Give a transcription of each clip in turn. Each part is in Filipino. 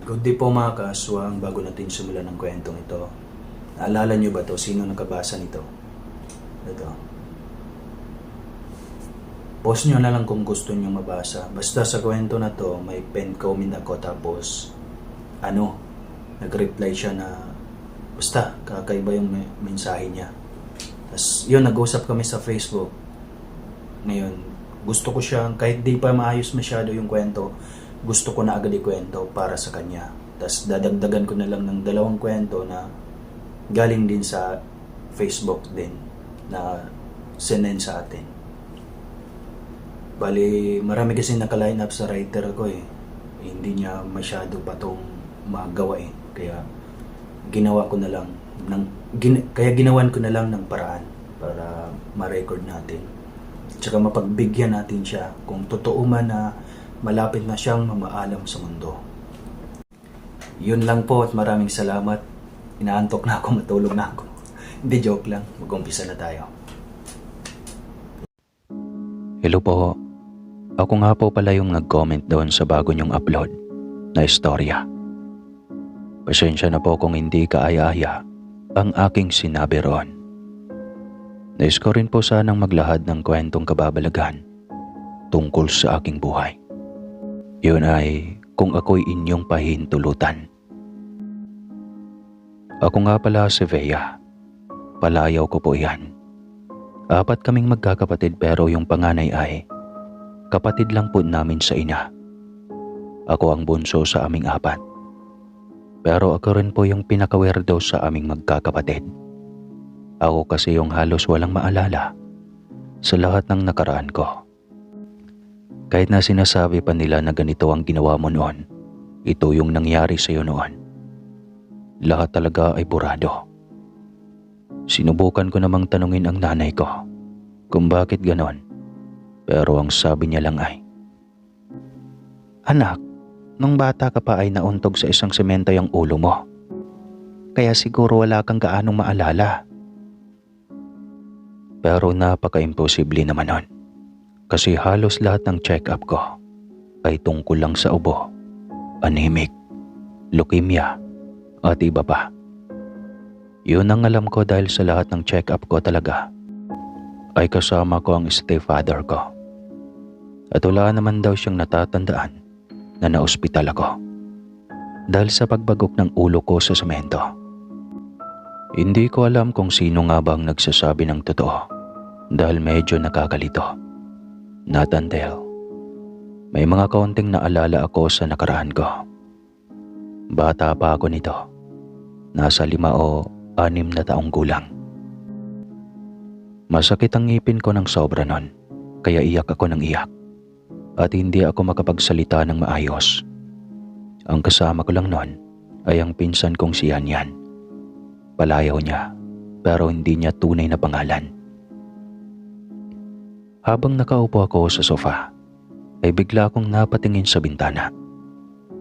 Good day po mga kaaswang, bago natin simulan ng kwentong ito. Naalala niyo ba to? Sino nakabasa nito? Ito. Post nyo na lang kung gusto nyo mabasa. Basta sa kwento na to, may pen comment ako tapos nag-reply siya na basta kakaiba yung mensahe niya. Tapos yun, nag-usap kami sa Facebook. Ngayon, gusto ko siya, kahit di pa maayos masyado yung kwento, gusto ko na agad ikwento para sa kanya. Tapos dadagdagan ko na lang ng 2 kwento na galing din sa Facebook din na sinend sa atin. Bali, marami kasi naka-line up sa writer ko eh. Hindi niya masyado pa tong magawa eh. Kaya ginawan ko na lang ng paraan para ma-record natin. Tsaka mapagbigyan natin siya kung totoo man na malapit na siyang mamaalam sa mundo. Yun lang po at maraming salamat. Inaantok na ako, matulog na ako. Hindi, joke lang. Mag-umpisa na tayo. Hello po. Ako nga po pala yung nag-comment doon sa bago niyong upload na istorya. Pasensya na po kung hindi kaaya-aya ang aking sinabi roon. Nais ko rin po sanang maglahad ng kwentong kababalaghan tungkol sa aking buhay. Yun ay kung ako'y inyong pahintulutan. Ako nga pala si Vea. Palayaw ko po yan. 4 kaming magkakapatid pero yung panganay ay kapatid lang po namin sa ina. Ako ang bunso sa aming 4. Pero ako rin po yung pinakawerdo sa aming magkakapatid. Ako kasi yung halos walang maalala sa lahat ng nakaraan ko. Kahit na sinasabi pa nila na ganito ang ginawa mo noon, ito yung nangyari sa iyo noon. Lahat talaga ay burado. Sinubukan ko namang tanungin ang nanay ko kung bakit ganon. Pero ang sabi niya lang ay, "Anak, nung bata ka pa ay nauntog sa isang semento yung ulo mo. Kaya siguro wala kang gaanong maalala." Pero napaka-imposible naman nun. Kasi halos lahat ng check-up ko ay tungkol lang sa ubo, anemic, leukemia, at iba pa. Yun ang alam ko dahil sa lahat ng check-up ko talaga ay kasama ko ang stepfather ko. At wala naman daw siyang natatandaan na naospital ako dahil sa pagbagok ng ulo ko sa semento. Hindi ko alam kung sino nga ba ang nagsasabi ng totoo dahil medyo nakakalito. Not until may mga kaunting naalala ako sa nakaraan ko. Bata pa ako nito. Nasa 5 o 6 na taong gulang. Masakit ang ngipin ko ng sobra nun, kaya iyak ako ng iyak. At hindi ako makapagsalita ng maayos. Ang kasama ko lang nun ay ang pinsan kong si Yan. Palayaw niya, pero hindi niya tunay na pangalan. Habang nakaupo ako sa sofa, ay bigla akong napatingin sa bintana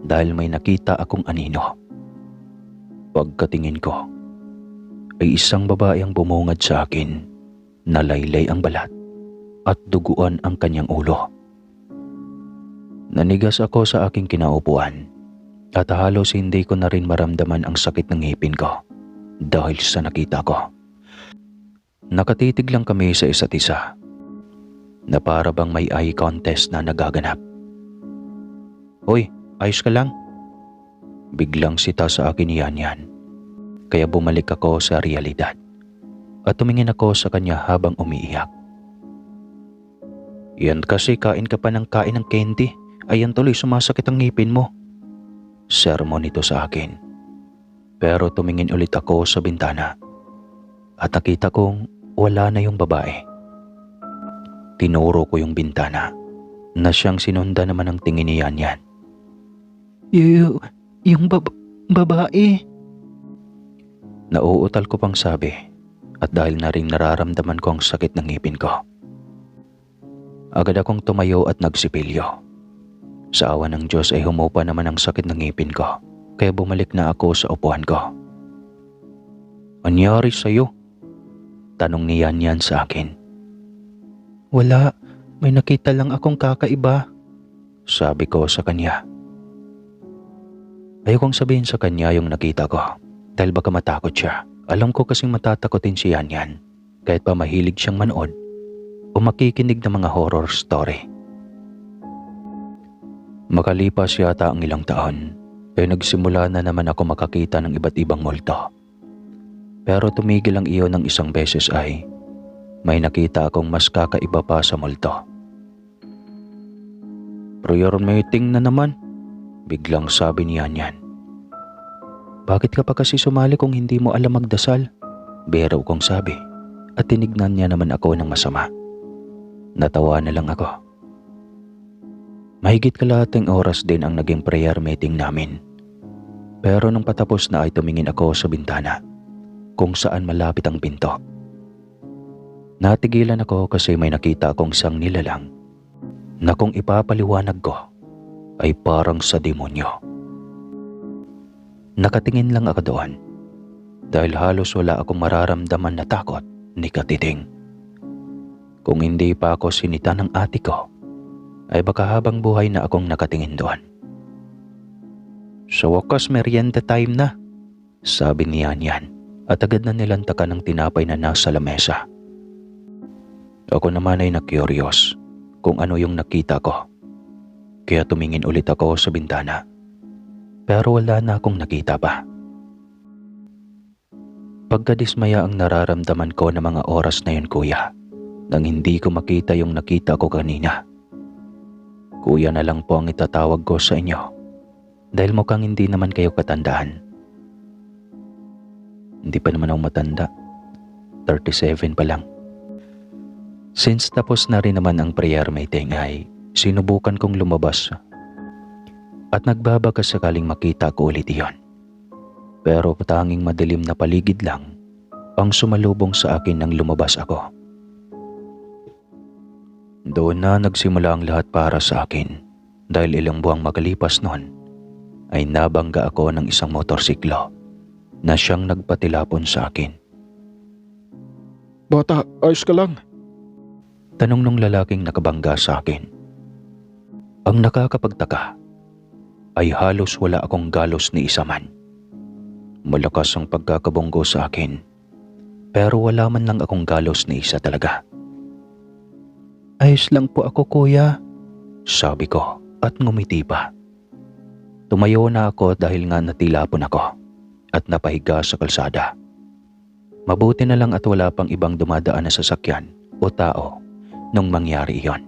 dahil may nakita akong anino. Pagkatingin ko, ay isang babae ang bumungad sa akin na laylay ang balat at duguan ang kanyang ulo. Nanigas ako sa aking kinaupuan at halos hindi ko na rin maramdaman ang sakit ng ngipin ko dahil sa nakita ko. Nakatitig lang kami sa isa't isa na para bang may eye contest na nagaganap. "Hoy, ayos ka lang?" Biglang sita sa akin ni Yan. Kaya bumalik ako sa realidad at tumingin ako sa kanya habang umiiyak. "Yan kasi kain ka pa ng kain ng candy, ayan tuloy sumasakit ang ngipin mo." Sermon ito sa akin. Pero tumingin ulit ako sa bintana at nakita kong wala na yung babae. Tinuro ko yung bintana na siyang sinunda naman ang tingin ni Yan. Yung babae." Nauutal ko pang sabi at dahil na rin nararamdaman ko ang sakit ng ngipin ko. Agad akong tumayo at nagsipilyo. Sa awa ng Diyos ay humupa naman ang sakit ng ngipin ko kaya bumalik na ako sa upuan ko. "Anyari sa'yo?" Tanong ni Yan sa akin. "Wala, may nakita lang akong kakaiba," sabi ko sa kanya. Ayokong sabihin sa kanya yung nakita ko dahil baka matakot siya. Alam ko kasing matatakotin si Yan kahit pa mahilig siyang manood o makikinig ng mga horror story. Makalipas yata ang ilang taon, nagsimula na naman ako makakita ng iba't ibang multo. Pero tumigil ang iyon ng isang beses ay may nakita akong mas kakaiba pa sa multo. "Prayer meeting na naman," biglang sabi ni Yan. "Bakit ka pa kasi sumali kung hindi mo alam magdasal?" Biro kong sabi at tinignan niya naman ako ng masama. Natawa na lang ako. Mahigit kalahating oras din ang naging prayer meeting namin. Pero nung patapos na ay tumingin ako sa bintana kung saan malapit ang pinto. Natigilan ako kasi may nakita akong isang nilalang na kung ipapaliwanag ko ay parang sa demonyo. Nakatingin lang ako doon dahil halos wala akong mararamdaman na takot ni katiting. Kung hindi pa ako sinita ng ate ko, ay baka habang buhay na akong nakatingin doon. "Sa wakas merienda time na," sabi ni Yan at agad na nilantakan ng tinapay na nasa lamesa. Ako naman ay na-curious kung ano yung nakita ko. Kaya tumingin ulit ako sa bintana. Pero wala na akong nakita pa. Pagkadismaya ang nararamdaman ko ng mga oras na yun, kuya, nang hindi ko makita yung nakita ko kanina. Kuya na lang po ang itatawag ko sa inyo dahil mukhang hindi naman kayo katandaan. Hindi pa naman ako matanda. 37 pa lang. Since tapos na rin naman ang prayer meeting ay sinubukan kong lumabas at nagbabaka sakaling makita ko ulit iyon. Pero tanging madilim na paligid lang ang sumalubong sa akin nang lumabas ako. Doon na nagsimula ang lahat para sa akin dahil ilang buwang makalipas noon ay nabangga ako ng isang motorsiklo na siyang nagpatilapon sa akin. "Bata, ayos ka lang?" Tanong nung lalaking nakabangga sa akin. Ang nakakapagtaka ay halos wala akong galos ni isa man. Malakas ang pagkakabunggo sa akin pero wala man lang akong galos ni isa talaga. "Ayos lang po ako, kuya," sabi ko at ngumiti pa. Tumayo na ako dahil nga natilapon ako at napahiga sa kalsada. Mabuti na lang at wala pang ibang dumadaan na sasakyan o tao nung mangyari iyon.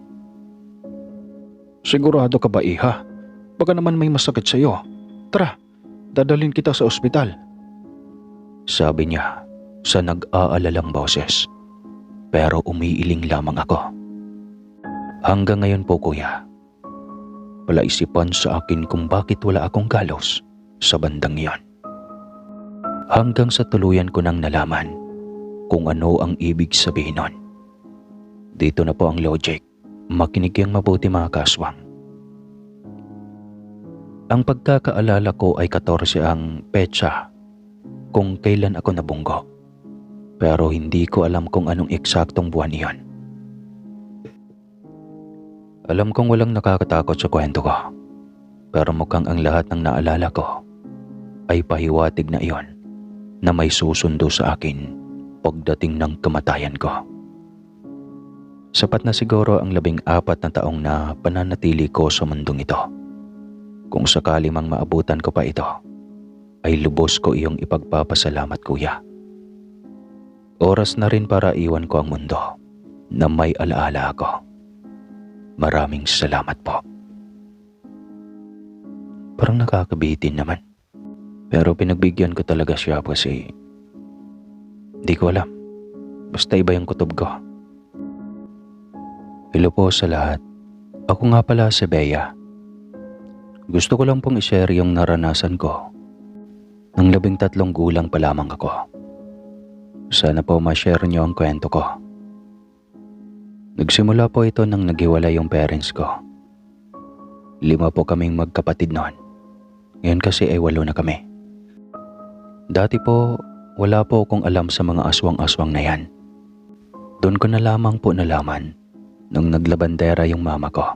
"Sigurado ka ba, iha? Baka naman may masakit sa iyo. Tara, dadalhin kita sa ospital." Sabi niya sa nag-aalalang boses. Pero umiiling lamang ako. Hanggang ngayon po, kuya, palaisipan sa akin kung bakit wala akong galos sa bandang iyon. Hanggang sa tuluyan ko nang nalaman kung ano ang ibig sabihin nun. Dito na po ang logic. Makinig kang mabuti, mga kaswang. Ang pagkakaalala ko ay 14 ang petsa kung kailan ako nabunggo. Pero hindi ko alam kung anong eksaktong buwan iyon. Alam kong walang nakakatakot sa kwento ko. Pero mukhang ang lahat ng naalala ko ay pahiwatig na iyon na may susundo sa akin pagdating ng kamatayan ko. Sapat na siguro ang 14 na taong na pananatili ko sa mundong ito. Kung sakali mang maabutan ko pa ito, ay lubos ko iyong ipagpapasalamat, kuya. Oras na rin para iwan ko ang mundo na may alaala ako. Maraming salamat po. Parang nakakabitin naman. Pero pinagbigyan ko talaga siya kasi di ko alam. Basta iba yung kutob ko. Hello po sa lahat. Ako nga pala si Bea. Gusto ko lang pong i-share yung naranasan ko. Nang 13 gulang pa lamang ako. Sana po ma-share niyo ang kwento ko. Nagsimula po ito nang naghiwalay yung parents ko. 5 po kaming magkapatid noon. Ngayon kasi ay 8 na kami. Dati po, wala po akong alam sa mga aswang-aswang na yan. Doon ko na lamang po nalaman nung naglabandera yung mama ko.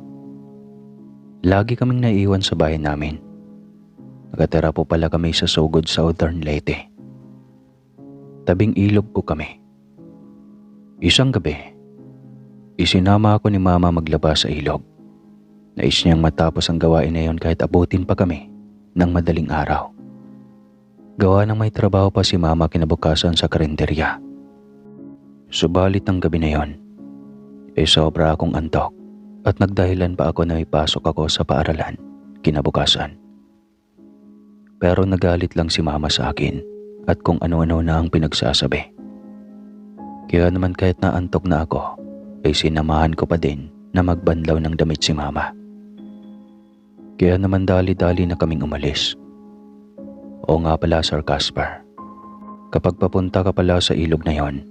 Lagi kaming naiwan sa bahay namin. Nakatira po pala kami sa Sogod, Southern Leyte. Tabing ilog po kami. Isang gabi, isinama ako ni Mama maglaba sa ilog. Nais niyang matapos ang gawain na yon kahit abutin pa kami ng madaling araw. Gawa ng may trabaho pa si Mama kinabukasan sa karinderya. Subalit ang gabi na yon, sobra akong antok at nagdahilan pa ako na ipasok ako sa paaralan kinabukasan. Pero nagalit lang si Mama sa akin at kung ano-ano na ang pinagsasabi. Kaya naman kahit naantok na ako, sinamahan ko pa din na magbanlaw ng damit si Mama. Kaya naman dali-dali na kaming umalis. Oo nga pala, Sir Casper. Kapag papunta ka pala sa ilog na yon,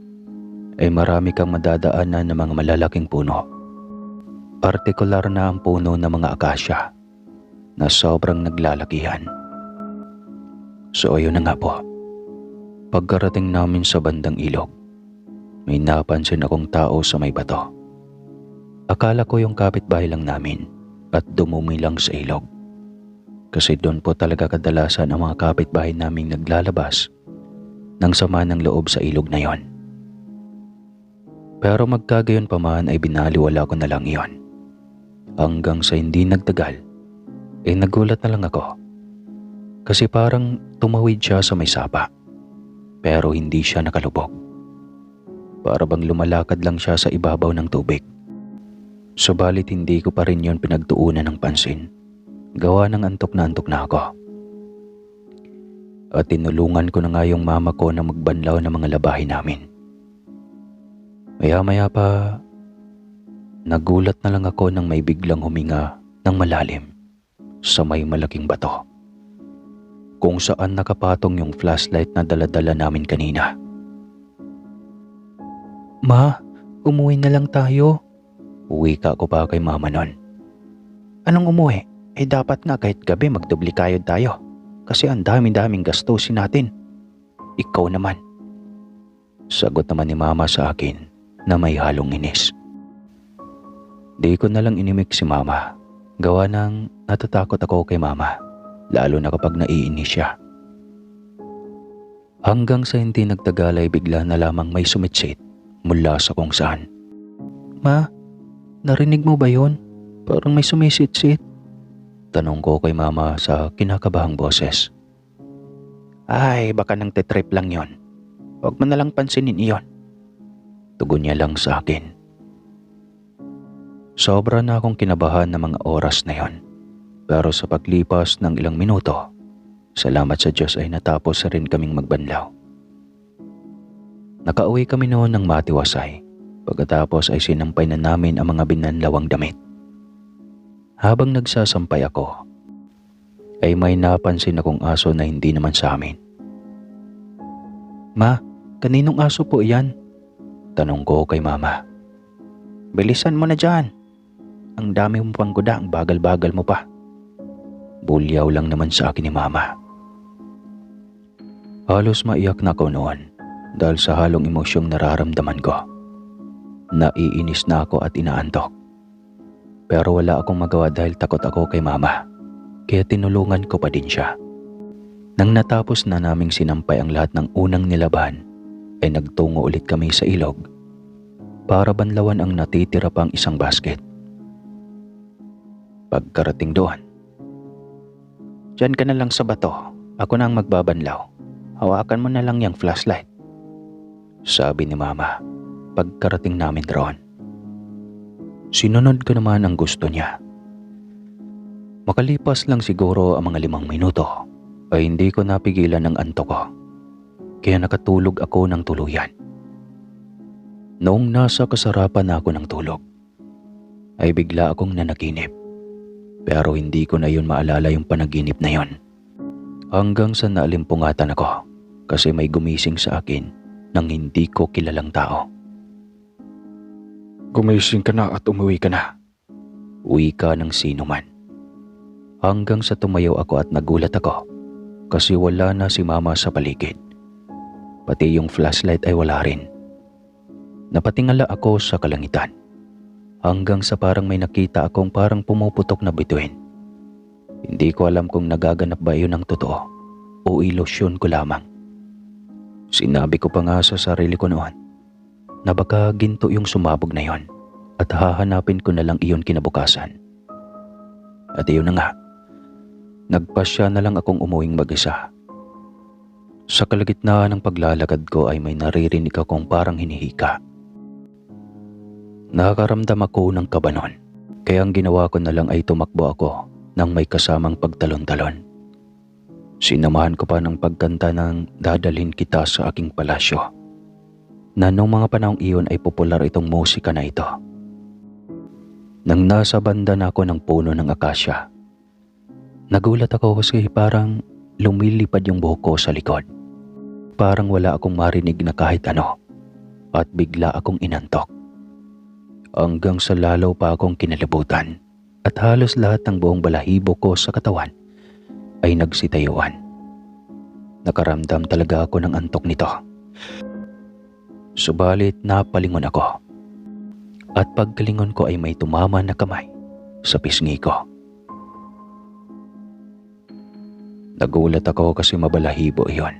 ay marami kang madadaanan ng mga malalaking puno. Partikular na ang puno ng mga akasya na sobrang naglalakihan. So ayun na nga po. Pagkarating namin sa bandang ilog, may napansin akong tao sa may bato. Akala ko yung kapitbahay lang namin at dumumi lang sa ilog. Kasi doon po talaga kadalasan ang mga kapitbahay naming naglalabas ng sama ng loob sa ilog na yon. Pero magkagayon pa man ay binaliwala ko na lang iyon. Hanggang sa hindi nagtagal, nagulat na lang ako. Kasi parang tumawid siya sa may sapa, pero hindi siya nakalubog. Para bang lumalakad lang siya sa ibabaw ng tubig. Subalit hindi ko pa rin yon pinagtuunan ng pansin. Gawa ng antok na ako. At tinulungan ko na nga yung mama ko na magbanlaw ng mga labahin namin. Maya-maya pa, nagulat na lang ako nang may biglang huminga ng malalim sa may malaking bato, kung saan nakapatong yung flashlight na dala-dala namin kanina. Ma, umuwi na lang tayo. Wika ko pa kay Mama nun. Anong umuwi? Dapat nga kahit gabi magdubli kayod tayo. Kasi ang dami-daming gastusin natin. Ikaw naman. Sagot naman ni Mama sa akin na may halong inis. Di ko na lang inimik si Mama. Gawa ng natatakot ako kay Mama. Lalo na kapag naiinis siya. Hanggang sa hindi nagtagal ay bigla na lamang may sumitsit mula sa kung saan. Ma, narinig mo ba yun? Parang may sumisitsit. Tanong ko kay Mama sa kinakabahang boses. Ay, baka nang tetrip lang yon. Huwag mo na lang pansinin iyon. Tugon niya lang sa akin. Sobra na akong kinabahan ng mga oras na yon. Pero sa paglipas ng ilang minuto, salamat sa Diyos ay natapos rin kaming magbanlaw. Nakauwi kami noon ng matiwasay. Pagkatapos ay sinampay na namin ang mga binanlawang damit. Habang nagsasampay ako, ay may napansin akong aso na hindi naman sa amin. Ma, kaninong aso po iyan? Tanong ko kay Mama. Bilisan mo na dyan. Ang dami mo pang guda, ang bagal-bagal mo pa. Bulyaw lang naman sa akin ni Mama. Halos maiyak na ako noon dahil sa halong emosyong nararamdaman ko. Naiinis na ako at inaantok. Pero wala akong magawa dahil takot ako kay Mama. Kaya tinulungan ko pa din siya. Nang natapos na naming sinampay ang lahat ng unang nilaban, ay nagtungo ulit kami sa ilog para banlawan ang natitira pang isang basket. Pagkarating doon, "Diyan ka na lang sa bato. Ako na ang magbabanlaw. Hawakan mo na lang yung flashlight," sabi ni Mama pagkarating namin roon. Sinunod ko naman ang gusto niya. Makalipas lang siguro ang mga 5 minuto ay hindi ko napigilan ang antok ko. Kaya nakatulog ako ng tuluyan. Noong nasa kasarapan ako ng tulog, ay bigla akong nanaginip. Pero hindi ko na yun maalala yung panaginip na yun. Hanggang sa naalimpungatan ako kasi may gumising sa akin ng hindi ko kilalang tao. Gumising ka na at umuwi ka na. Wika ng sino man. Hanggang sa tumayo ako at nagulat ako kasi wala na si Mama sa paligid. Pati yung flashlight ay wala rin. Napatingala ako sa kalangitan hanggang sa parang may nakita akong parang pumuputok na bituin. Hindi ko alam kung nagaganap ba iyon ng totoo o ilusyon ko lamang. Sinabi ko pa nga sa sarili ko noon na baka ginto yung sumabog na yon at hahanapin ko na lang iyon kinabukasan. At iyon na nga, nagpasya na lang akong umuwing mag-isa. Sa kalagitnaan ng paglalakad ko ay may naririnig akong parang hinihika. Nakakaramdam ako ng kaba noon, kaya ang ginawa ko na lang ay tumakbo ako nang may kasamang pagtalon-talon. Sinamahan ko pa ng pagkanta ng Dadalhin Kita sa Aking Palasyo, na noong mga panahong iyon ay popular itong musika na ito. Nang nasa banda na ako ng puno ng akasya, nagulat ako kasi parang lumilipad yung buhok ko sa likod. Parang wala akong marinig na kahit ano at bigla akong inantok. Hanggang sa lalo pa akong kinalibutan at halos lahat ng buong balahibo ko sa katawan ay nagsitayuan. Nakaramdam talaga ako ng antok nito. Subalit napalingon ako at pagkalingon ko ay may tumama na kamay sa pisngi ko. Nagulat ako kasi mabalahibo iyon.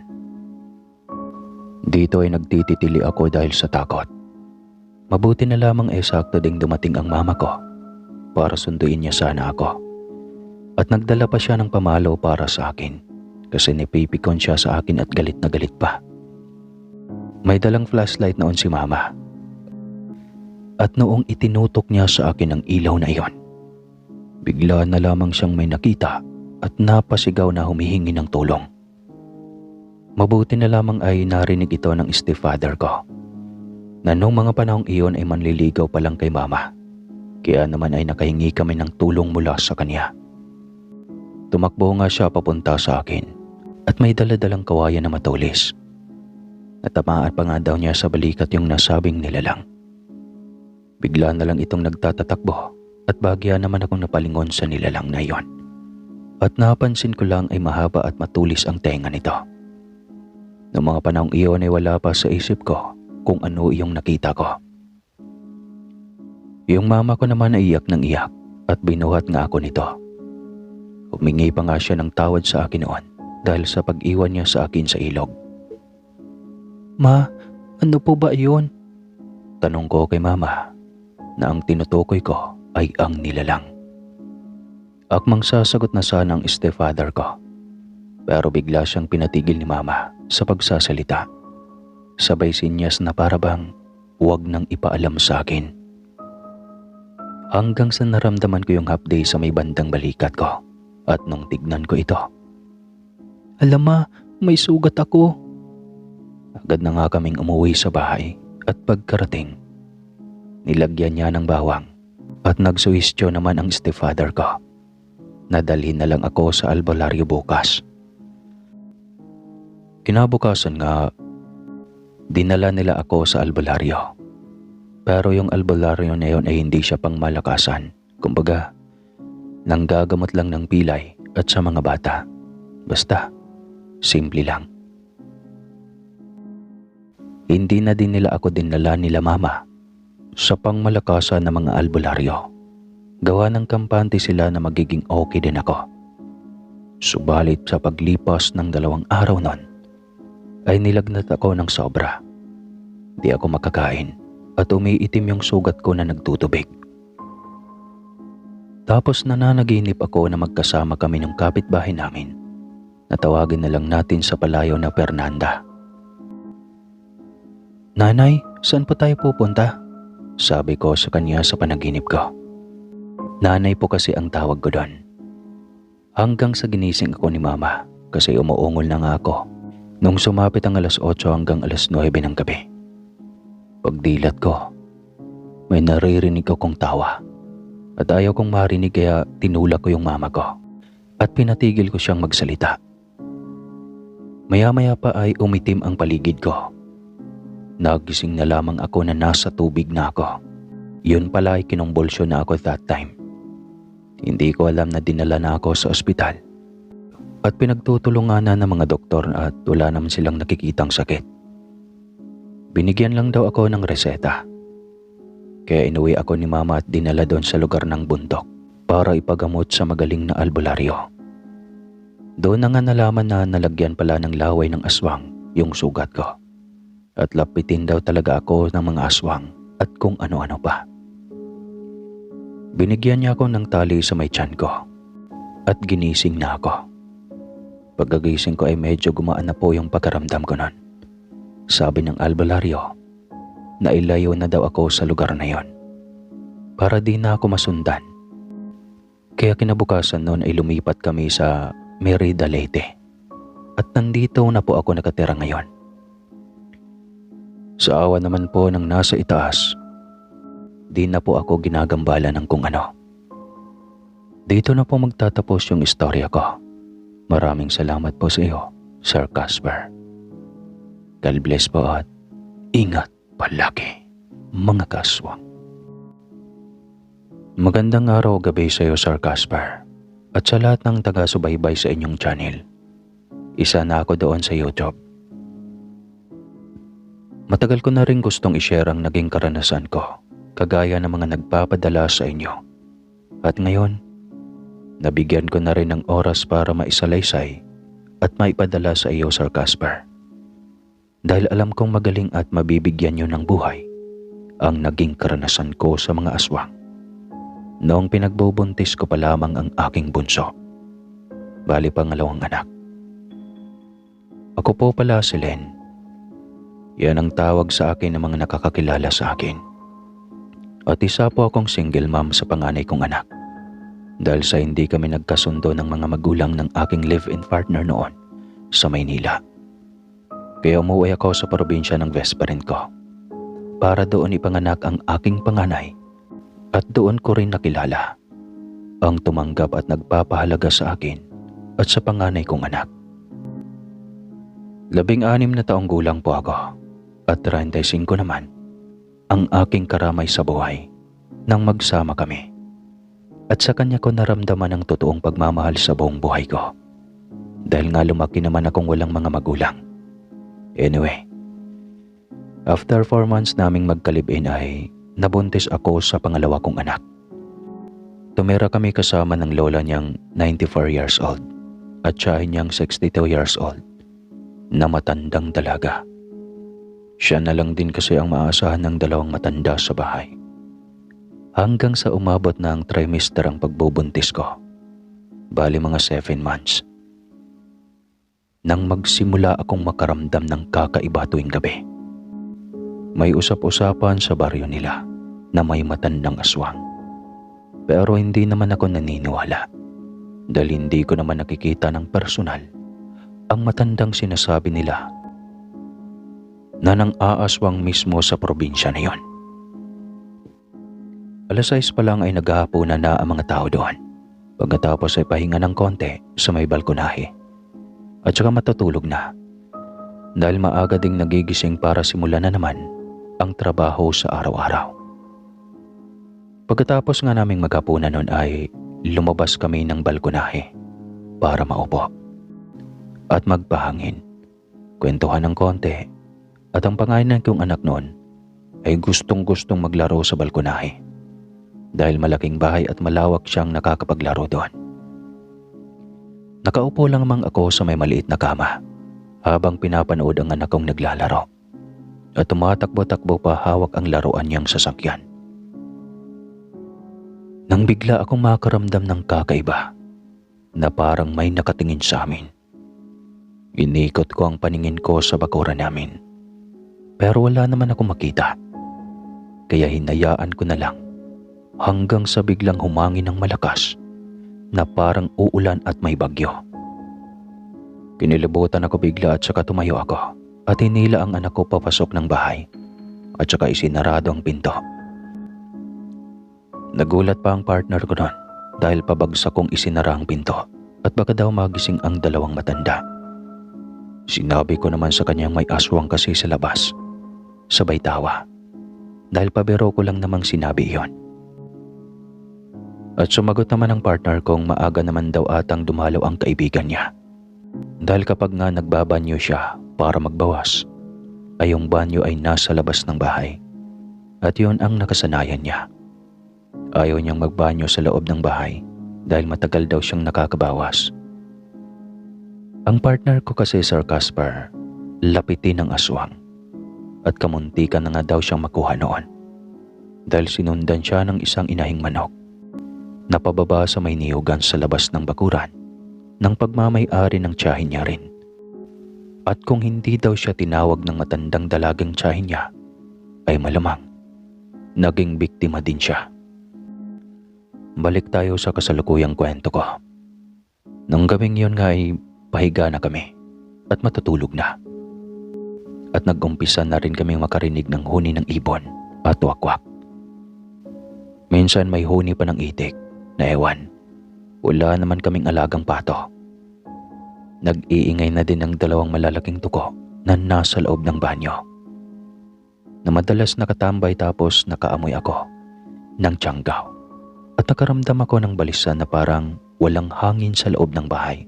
Dito ay nagtititili ako dahil sa takot. Mabuti na lamang sakto ding dumating ang mama ko para sunduin niya sana ako. At nagdala pa siya ng pamalo para sa akin kasi nipipikon siya sa akin at galit na galit pa. May dalang flashlight noon si mama. At noong itinutok niya sa akin ang ilaw na iyon, bigla na lamang siyang may nakita at napasigaw na humihingi ng tulong. Mabuti na lamang ay narinig ito ng stepfather ko, na noong mga panahong iyon ay manliligaw pa lang kay mama. Kaya naman ay nakahingi kami ng tulong mula sa kanya. Tumakbo nga siya papunta sa akin at may daladalang kawayan na matulis. Natamaan pa nga daw niya sa balikat yung nasabing nilalang. Bigla na lang itong nagtatatakbo at bagya naman akong napalingon sa nilalang na iyon. At napansin ko lang ay mahaba at matulis ang tenga nito. Noong mga panahong iyon ay wala pa sa isip ko kung ano iyong nakita ko. Yung mama ko naman ay iyak ng iyak at binuhat nga ako nito. Humingi pa nga siya ng tawad sa akin noon dahil sa pag-iwan niya sa akin sa ilog. Ma, ano po ba iyon? Tanong ko kay mama na ang tinutukoy ko ay ang nilalang. Akmang sasagot na sana ang stepfather ko, pero bigla siyang pinatigil ni mama sa pagsasalita. Sabay sinyas na para bang huwag nang ipaalam sa akin. Hanggang sa naramdaman ko yung hapde sa may bandang balikat ko at nung tignan ko ito. Alam ma, may sugat ako. Agad na nga kaming umuwi sa bahay at pagkarating, nilagyan niya ng bawang at nagsuhistyo naman ang stepfather ko. Nadalhin na lang ako sa albularyo bukas. Kinabukasan nga, dinala nila ako sa albularyo. Pero yung albularyo na yun ay hindi siya pang malakasan. Kumbaga, nanggagamot lang ng pilay at sa mga bata. Basta, simple lang. Hindi na din nila ako dinala nila mama sa pangmalakasan ng mga albularyo. Gawa ng kampante sila na magiging okay din ako. Subalit sa paglipas ng 2 araw nun, ay nilagnat ako ng sobra. Di ako makakain at umiitim yung sugat ko na nagtutubig. Tapos nananaginip ako na magkasama kami ng kapitbahay namin. Natawagin na lang natin sa palayo na Fernanda. Nanay, saan po tayo pupunta? Sabi ko sa kanya sa panaginip ko. Nanay po kasi ang tawag ko doon. Hanggang sa ginising ako ni mama kasi umuungol na nga ako nung sumapit ang 8:00 hanggang 9:00 ng gabi. Pagdilat ko, may naririnig akong tawa at ayaw kong marinig kaya tinulak ko yung mama ko at pinatigil ko siyang magsalita. Maya-maya pa ay umitim ang paligid ko. Nagising na lamang ako na nasa tubig na ako. Yun pala ay kinumbulsyon na ako that time. Hindi ko alam na dinala na ako sa ospital at pinagtutulungan na ng mga doktor at wala naman silang nakikitang sakit. Binigyan lang daw ako ng reseta. Kaya inuwi ako ni mama at dinala doon sa lugar ng bundok para ipagamot sa magaling na albularyo. Doon na nga nalaman na nalagyan pala ng laway ng aswang yung sugat ko. At lapitin daw talaga ako ng mga aswang at kung ano-ano pa. Binigyan niya ako ng tali sa may tiyan ko at ginising na ako. Pagkagising ko ay medyo gumaan na po yung pagkaramdam ko nun. Sabi ng albularyo na ilayo na daw ako sa lugar na yon para di na ako masundan. Kaya kinabukasan noon ay lumipat kami sa Merida, Leyte at nandito na po ako nakatira ngayon. Sa awa naman po ng nasa itaas, di na po ako ginagambala ng kung ano. Dito na po magtatapos yung istorya ko. Maraming salamat po sa iyo, Sir Casper. God bless po at ingat palagi, mga kaswang. Magandang araw o gabi sa iyo, Sir Casper, at sa lahat ng taga-subaybay sa inyong channel. Isa na ako doon sa YouTube. Matagal ko na rin gustong i-share ang naging karanasan ko, kagaya ng mga nagpapadala sa inyo. At ngayon, nabigyan ko na rin ng oras para maisalaysay at maipadala sa iyo, Sir Casper. Dahil alam kong magaling at mabibigyan niyo ng buhay ang naging karanasan ko sa mga aswang. Noong pinagbubuntis ko pa lamang ang aking bunso, bali pangalawang anak. Ako po pala si Len. Yan ang tawag sa akin ng mga nakakakilala sa akin. At isa po akong single mom sa panganay kong anak. Dahil sa hindi kami nagkasundo ng mga magulang ng aking live-in partner noon sa Maynila. Kaya umuwi ako sa probinsya ng best friend ko para doon ipanganak ang aking panganay at doon ko rin nakilala ang tumanggap at nagpapahalaga sa akin at sa panganay kong anak. 16 na taong gulang po ako at 35 naman ang aking karamay sa buhay nang magsama kami. At sa kanya ko naramdaman ang totoong pagmamahal sa buong buhay ko. Dahil nga lumaki naman akong walang mga magulang. Anyway, after 4 months naming magkalibin ay nabuntis ako sa pangalawa kong anak. Tumira kami kasama ng lola niyang 94 years old at tiyahin niyang 62 years old na matandang dalaga. Siya na lang din kasi ang maaasahan ng dalawang matanda sa bahay. Hanggang sa umabot na ang trimester ang pagbubuntis ko. Bali mga 7 months. Nang magsimula akong makaramdam ng kakaiba tuwing gabi. May usap-usapan sa baryo nila na may matandang aswang. Pero hindi naman ako naniniwala. Dahil hindi ko naman nakikita ng personal ang matandang sinasabi nila na nang aaswang mismo sa probinsya na yon. 6:00 pa lang ay naghahaponan na ang mga tao doon. Pagkatapos ay pahinga ng konti sa may balkonahe. At saka matutulog na. Dahil maaga ding nagigising para simulan na naman ang trabaho sa araw-araw. Pagkatapos nga naming maghapunan noon ay lumabas kami ng balkonahe para maupo at magpahangin, kwentuhan ng konti at ang panganay kong anak noon ay gustong-gustong maglaro sa balkonahe dahil malaking bahay at malawak siyang nakakapaglaro doon. Nakaupo lang mang ako sa may maliit na kama habang pinapanood ang anak kong naglalaro at tumatakbo-takbo pa hawak ang laruan niyang sasakyan. Nang bigla akong makaramdam ng kakaiba na parang may nakatingin sa amin. Inikot ko ang paningin ko sa bakuran namin pero wala naman akong makita. Kaya hinayaan ko na lang hanggang sa biglang humangin ng malakas na parang uulan at may bagyo. Kinilabutan ako bigla at saka tumayo ako at hinila ang anak ko papasok ng bahay at saka isinarado ang pinto. Nagulat pa ang partner ko noon dahil pabagsak kong isinara ang pinto at baka daw magising ang dalawang matanda. Sinabi ko naman sa kanyang may aswang kasi sa labas. Sabay tawa dahil pabiro ko lang namang sinabi iyon. At sumagot naman ang partner kong maaga naman daw atang dumalaw ang kaibigan niya. Dahil kapag nga nagbabanyo siya para magbawas, ay yung banyo ay nasa labas ng bahay. At yun ang nakasanayan niya. Ayaw niyang magbanyo sa loob ng bahay dahil matagal daw siyang nakakabawas. Ang partner ko kasi, Sir Casper, lapitin ng aswang at kamuntikan na nga daw siyang makuha noon dahil sinundan siya ng isang inahing manok na pababa sa may niyugan sa labas ng bakuran ng pagmamay-ari ng tiyahin niya rin. At kung hindi daw siya tinawag ng matandang dalagang tiyahin niya, ay malamang naging biktima din siya. Balik tayo sa kasalukuyang kwento ko. Nung gabing yun nga ay pahiga na kami at matutulog na. At nag-umpisa na rin kami makarinig ng huni ng ibon at wakwak. Minsan may huni pa ng itik na ewan. Wala naman kaming alagang pato. Nag-iingay na din ng dalawang malalaking tuko na nasa loob ng banyo. Na madalas nakatambay tapos nakaamoy ako ng tiyanggaw. At nakaramdam ako ng balisa na parang walang hangin sa loob ng bahay.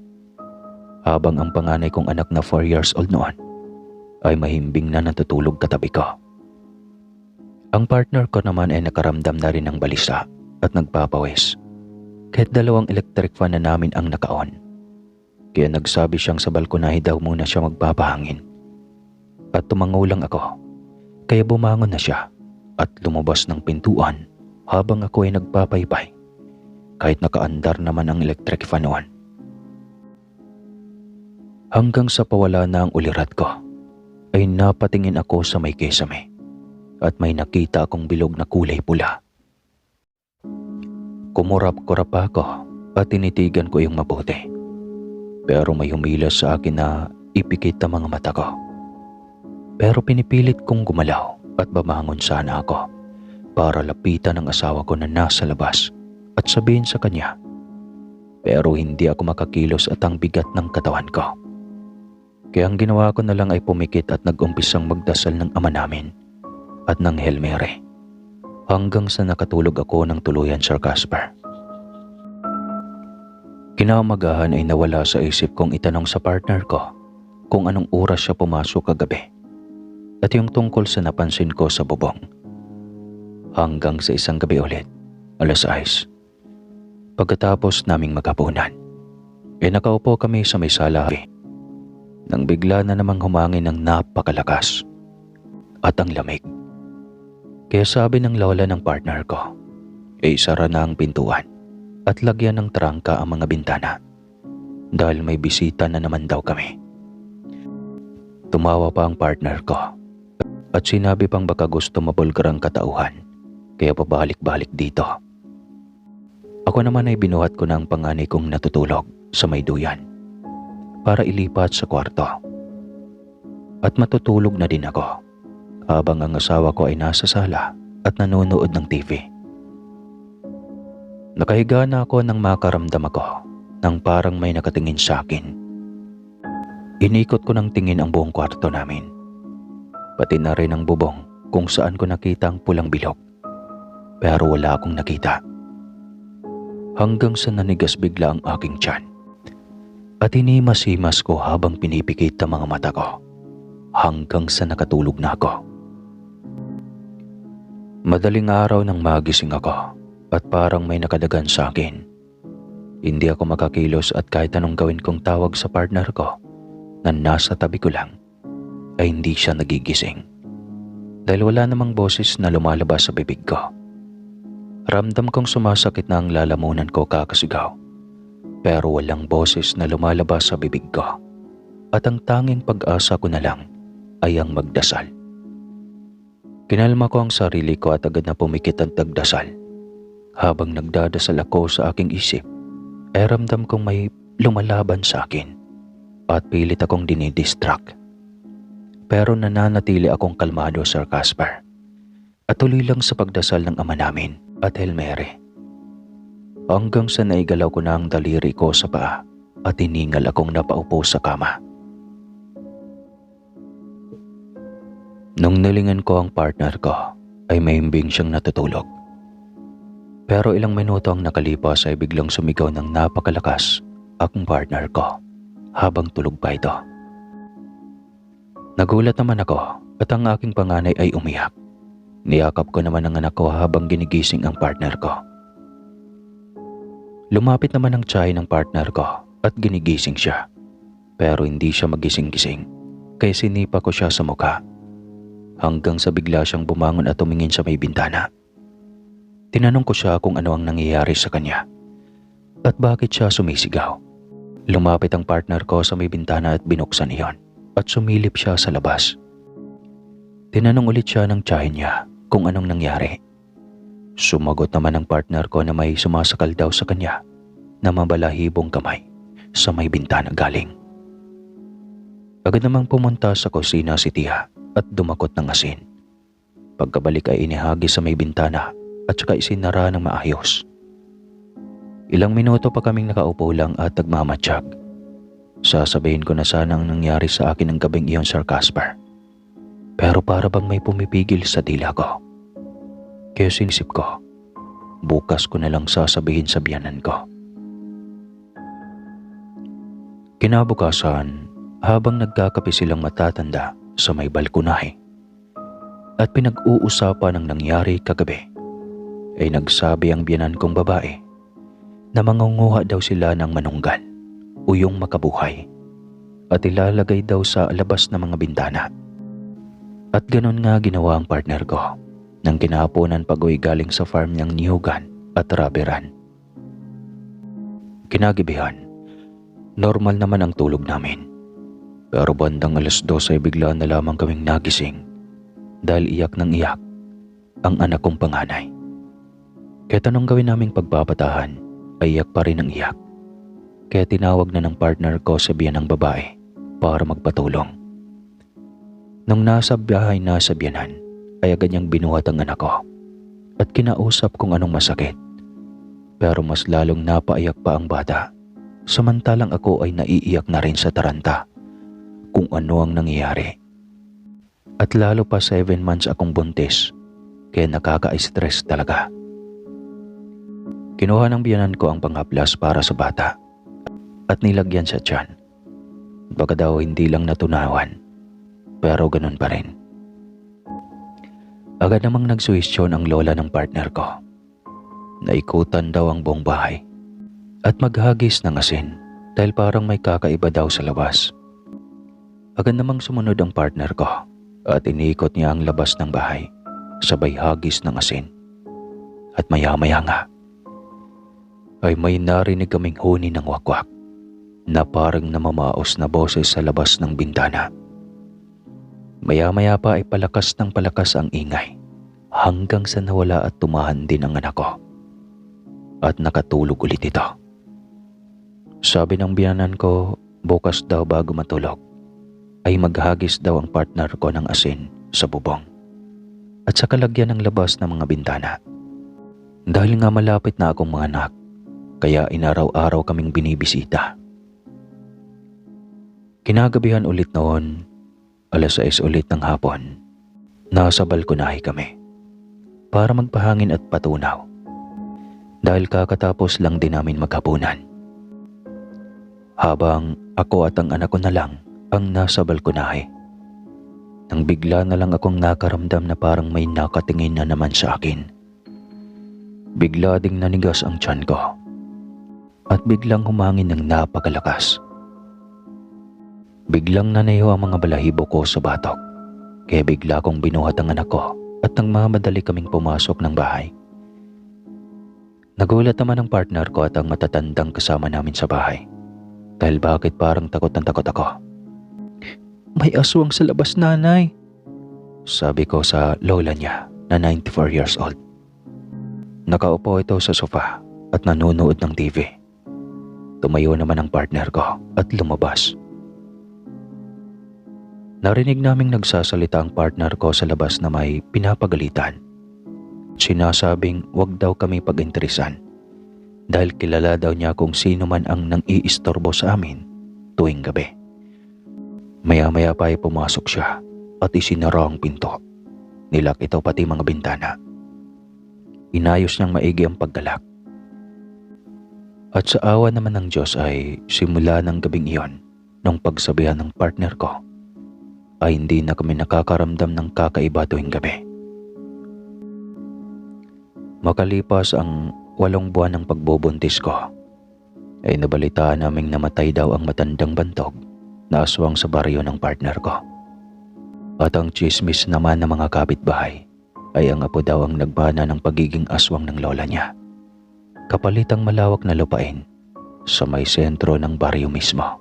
Habang ang panganay kong anak na 4 years old noon ay mahimbing na natutulog katabi ko. Ang partner ko naman ay nakaramdam na rin ng balisa at nagpapawis. Kahit 2 electric fan na namin ang naka-on. Kaya nagsabi siyang sa balkonahe daw muna siya magpapahangin. At tumangulang ako. Kaya bumangon na siya at lumabas ng pintuan habang ako ay nagpapaypay. Kahit nakaandar naman ang electric fan noon. Hanggang sa pawala na ang ulirat ko, ay napatingin ako sa may kesame at may nakita akong bilog na kulay pula. Kumurap-kurap ako at tinitigan ko yung mabuti. Pero may humilas sa akin na ipikit ang mga mata ko. Pero pinipilit kong gumalaw at bamangon sana ako para lapitan ang asawa ko na nasa labas at sabihin sa kanya. Pero hindi ako makakilos at ang bigat ng katawan ko. Kaya ang ginawa ko na lang ay pumikit at nag-umpisang magdasal ng Ama namin at ng Hail Mary. Hanggang sa nakatulog ako ng tuluyan, Sir Casper. Kinaumagahan ay nawala sa isip kong itanong sa partner ko kung anong oras siya pumasok kagabi at yung tungkol sa napansin ko sa bubong. Hanggang sa isang gabi ulit, 6:00. Pagkatapos naming maghapunan, nakaupo kami sa may sala nang bigla na namang humangin ng napakalakas at ang lamig. Kaya sabi ng lola ng partner ko, isara na ang pintuan at lagyan ng trangka ang mga bintana dahil may bisita na naman daw kami. Tumawa pa ang partner ko at sinabi pang baka gusto mabulgar ang katauhan kaya pabalik-balik dito. Ako naman ay binuhat ko ng panganay kong natutulog sa may duyan para ilipat sa kwarto. At matutulog na din ako habang ang asawa ko ay nasa sala at nanonood ng TV. Nakahiga na ako nang makaramdam ako ng parang may nakatingin sa akin. Inikot ko ng tingin ang buong kwarto namin. Pati na rin ang bubong kung saan ko nakita ang pulang bilog. Pero wala akong nakita. Hanggang sa nanigas bigla ang aking tiyan. At hinimas-himas ko habang pinipikit ang mga mata ko. Hanggang sa nakatulog na ako. Madaling araw nang magising ako at parang may nakadagan sa akin. Hindi ako makakilos at kahit anong gawin kong tawag sa partner ko na nasa tabi ko lang ay hindi siya nagigising. Dahil wala namang boses na lumalabas sa bibig ko. Ramdam kong sumasakit na ang lalamunan ko kakasigaw. Pero walang boses na lumalabas sa bibig ko. At ang tanging pag-asa ko na lang ay ang magdasal. Kinalma ko ang sarili ko at agad na pumikit ang tagdasal. Habang nagdadasal ako sa aking isip, ay ramdam kong may lumalaban sa akin at pilit akong dinidistract. Pero nananatili akong kalmado, Sir Casper, at tuloy lang sa pagdasal ng Ama namin at Hail Mary. Hanggang sa naigalaw ko na ang daliri ko sa paa at hiningal akong napaupo sa kama. Nung nilingan ko ang partner ko, ay mahimbing siyang natutulog. Pero ilang minuto ang nakalipas ay biglang sumigaw ng napakalakas ang partner ko habang tulog pa ito. Nagulat naman ako at ang aking panganay ay umiyak. Niyakap ko naman ang anak ko habang ginigising ang partner ko. Lumapit naman ang tiyahin ng partner ko at ginigising siya. Pero hindi siya magising-gising kaya sinipa ko siya sa mukha. Hanggang sa bigla siyang bumangon at tumingin sa may bintana. Tinanong ko siya kung ano ang nangyayari sa kanya at bakit siya sumisigaw. Lumapit ang partner ko sa may bintana at binuksan iyon at sumilip siya sa labas. Tinanong ulit siya ng tiyahin niya kung anong nangyari. Sumagot naman ang partner ko na may sumasakal daw sa kanya na mabalahibong kamay sa may bintana galing. Agad namang pumunta sa kusina si Tia at dumakot ng asin. Pagkabalik ay inihagi sa may bintana at saka isinara ng maayos. Ilang minuto pa kaming nakaupo lang at nagmamatsyag. Sasabihin ko na sana ang nangyari sa akin ng gabing iyon, Sir Casper. Pero para bang may pumipigil sa dila ko. Kaya sinisip ko, bukas ko na lang sasabihin sa biyanan ko. Kinabukasan, habang nagkakape silang matatanda sa may balkonahe at pinag-uusapan ang nangyari kagabi, ay nagsabi ang biyanan kong babae na mangunguha daw sila ng manunggan o yung makabuhay at ilalagay daw sa labas ng mga bintana. At ganon nga ginawa ang partner ko nang kinahaponan pag-uwi galing sa farm niyang niyugan at raberan. Kinagibihan, normal naman ang tulog namin. Pero bandang 12:00 ay bigla na lamang kaming nagising dahil iyak ng iyak ang anak kong panganay. Kahit anong gawin naming pagpapatahan ay iyak pa rin ang iyak. Kaya tinawag na ng partner ko sa biyanang babae para magpatulong. Nung nasa bahay na sa biyanan ay agad niyang binuhat ang anak ko at kinausap kung anong masakit. Pero mas lalong napaiyak pa ang bata, samantalang ako ay naiiyak na rin sa taranta kung ano ang nangyayari. At lalo pa 7 months akong buntis, kaya nakaka-stress talaga. Kinuha ng biyanan ko ang panghaplas para sa bata at nilagyan sa tiyan. Baka daw hindi lang natunawan, pero ganun pa rin. Agad namang nagsuhestyon ang lola ng partner ko. Naikutan daw ang buong bahay at maghagis ng asin dahil parang may kakaiba daw sa labas. Agad namang sumunod ang partner ko at iniikot niya ang labas ng bahay sabay hagis ng asin. At maya-maya nga ay may narinig kaming huni ng wakwak na parang namamaos na boses sa labas ng bintana. Maya-maya pa ay palakas ng palakas ang ingay hanggang sa nawala at tumahan din ang anak ko. At nakatulog ulit ito. Sabi ng biyanan ko, bukas daw bago matulog ay maghagis daw ang partner ko ng asin sa bubong at sa kalagyan ng labas ng mga bintana. Dahil nga malapit na akong mga anak, kaya inaraw-araw kaming binibisita. Kinagabihan ulit noon, 6:00 ulit ng hapon, nasa balkonahe kami para magpahangin at patunaw dahil kakatapos lang din namin maghapunan. Habang ako at ang anak ko na lang ang nasa balkonahe, nang bigla na lang akong nakaramdam na parang may nakatingin na naman sa akin. Bigla ding nanigas ang tiyan ko at biglang humangin ng napakalakas. Biglang nanayo ang mga balahibo ko sa batok, kaya bigla kong binuhat ang anak ko at nang mamadali kaming pumasok ng bahay. Nagulat naman ang partner ko at ang matatandang kasama namin sa bahay dahil bakit parang takot na takot ako. "May aswang sa labas, nanay," sabi ko sa lola niya na 94 years old. Nakaupo ito sa sofa at nanonood ng TV. Tumayo naman ang partner ko at lumabas. Narinig naming nagsasalita ang partner ko sa labas na may pinapagalitan. Sinasabing wag daw kami pag-interesan dahil kilala daw niya kung sino man ang nang-iistorbo sa amin tuwing gabi. Maya-maya pa ay pumasok siya at isinara ang pinto. Nilak ito pati mga bintana. Inayos niyang maigi ang paggalak. At sa awa naman ng Diyos ay simula ng gabing iyon, nung pagsabihan ng partner ko, ay hindi na kami nakakaramdam ng kakaiba tuwing gabi. Makalipas ang 8 buwan ng pagbubuntis ko, ay nabalitaan naming namatay daw ang matandang bantog na aswang sa baryo ng partner ko. At ang chismis naman ng mga kapitbahay ay ang apo daw ang nagbana ng pagiging aswang ng lola niya, kapalit ang malawak na lupain sa may sentro ng baryo mismo.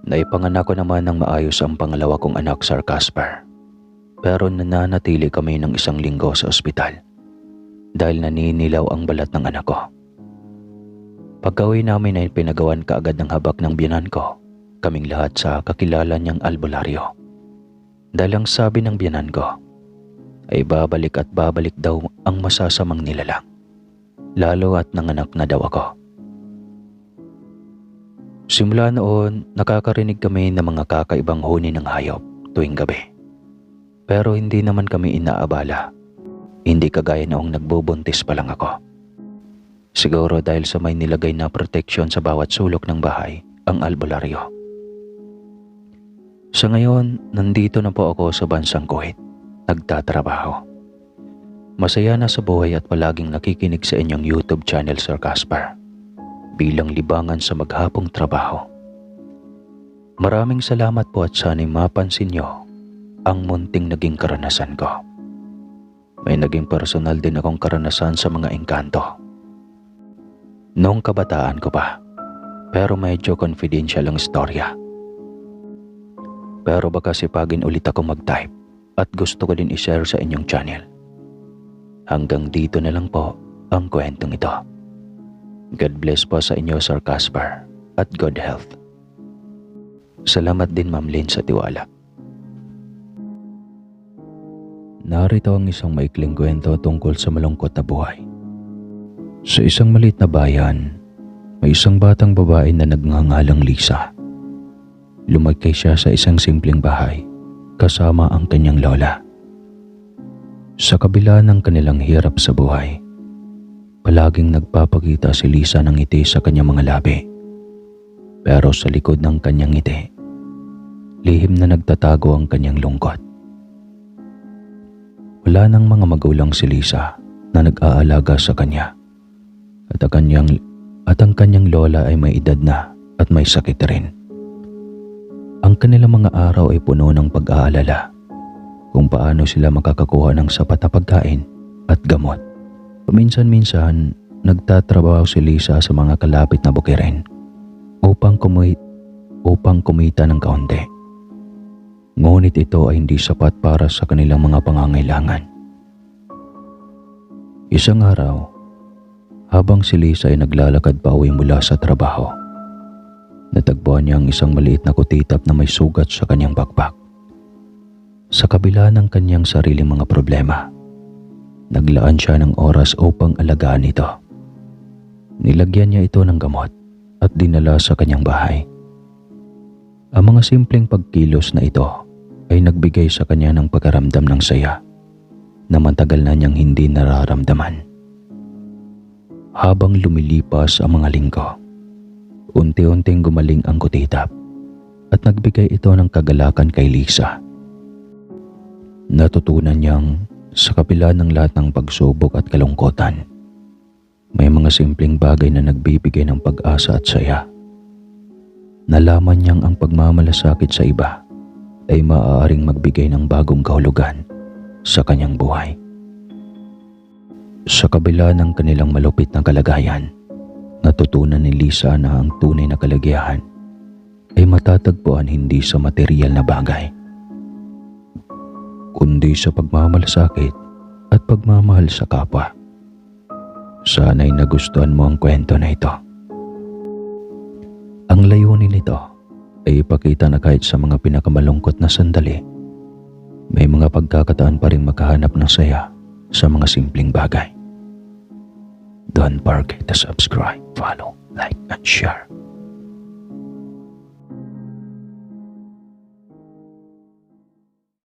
Naipanganak ko naman ng maayos ang pangalawa kong anak, Sir Casper. Pero nananatili kami ng 1 linggo sa ospital dahil naninilaw ang balat ng anak ko. Pagka-uwi namin ay pinagawan kaagad ng habak ng biyanan ko, kaming lahat sa kakilala niyang albularyo. Dahil ang sabi ng biyanan ko ay babalik at babalik daw ang masasamang nilalang, lalo at nanganak na daw ako. Simula noon, nakakarinig kami ng mga kakaibang huni ng hayop tuwing gabi. Pero hindi naman kami inaabala. Hindi kagaya noong nagbubuntis pa lang ako. Siguro dahil sa may nilagay na proteksyon sa bawat sulok ng bahay, ang albularyo. Sa ngayon, nandito na po ako sa bansang Kuwait, nagtatrabaho. Masaya na sa buhay at palaging nakikinig sa inyong YouTube channel, Sir Casper, bilang libangan sa maghapong trabaho. Maraming salamat po at sana'y mapansin nyo ang munting naging karanasan ko. May naging personal din akong karanasan sa mga engkanto. Noong kabataan ko pa, pero medyo confidential ang istorya. Pero baka sipagin ulit ako mag-type at gusto ko din i-share sa inyong channel. Hanggang dito na lang po ang kwentong ito. God bless po sa inyo, Sir Casper, at good health. Salamat din, Ma'am Lynn, sa tiwala. Narito ang isang maikling kwento tungkol sa malungkot na buhay. Sa isang maliit na bayan, may isang batang babae na nagngangalang Lisa. Lumaki siya sa isang simpleng bahay kasama ang kanyang lola. Sa kabila ng kanilang hirap sa buhay, palaging nagpapakita si Lisa ng ngiti sa kanyang mga labi. Pero sa likod ng kanyang ngiti, lihim na nagtatago ang kanyang lungkot. Wala nang mga magulang si Lisa na nag-aalaga sa kanya at ang kanyang lola ay may edad na at may sakit rin. Ang kanilang mga araw ay puno ng pag-aalala kung paano sila makakakuha ng sapat na pagkain at gamot. Paminsan-minsan, nagtatrabaho si Lisa sa mga kalapit na bukirin upang kumita ng kaunti. Ngunit ito ay hindi sapat para sa kanilang mga pangangailangan. Isang araw, habang si Lisa ay naglalakad pa uwi mula sa trabaho, natagpuan niya ang isang maliit na kutitap na may sugat sa kanyang bakbak. Sa kabila ng kanyang sariling mga problema, naglaan siya ng oras upang alagaan ito. Nilagyan niya ito ng gamot at dinala sa kanyang bahay. Ang mga simpleng pagkilos na ito ay nagbigay sa kanya ng pagkaramdam ng saya na matagal na niyang hindi nararamdaman. Habang lumilipas ang mga linggo, unti-unting gumaling ang kutitap at nagbigay ito ng kagalakan kay Lisa. Natutunan niyang sa kabila ng lahat ng pagsubok at kalungkutan, may mga simpleng bagay na nagbibigay ng pag-asa at saya. Nalaman niyang ang pagmamalasakit sa iba ay maaaring magbigay ng bagong kahulugan sa kanyang buhay. Sa kabila ng kanilang malupit na kalagayan, natutunan ni Lisa na ang tunay na kaligayahan ay matatagpuan hindi sa material na bagay, kundi sa pagmamalasakit at pagmamahal sa kapwa. Sana'y nagustuhan mo ang kwento na ito. Ang layunin nito ay ipakita na kahit sa mga pinakamalungkot na sandali, may mga pagkakataan pa rin makahanap ng saya sa mga simpleng bagay. Don't forget to subscribe, follow, like, and share.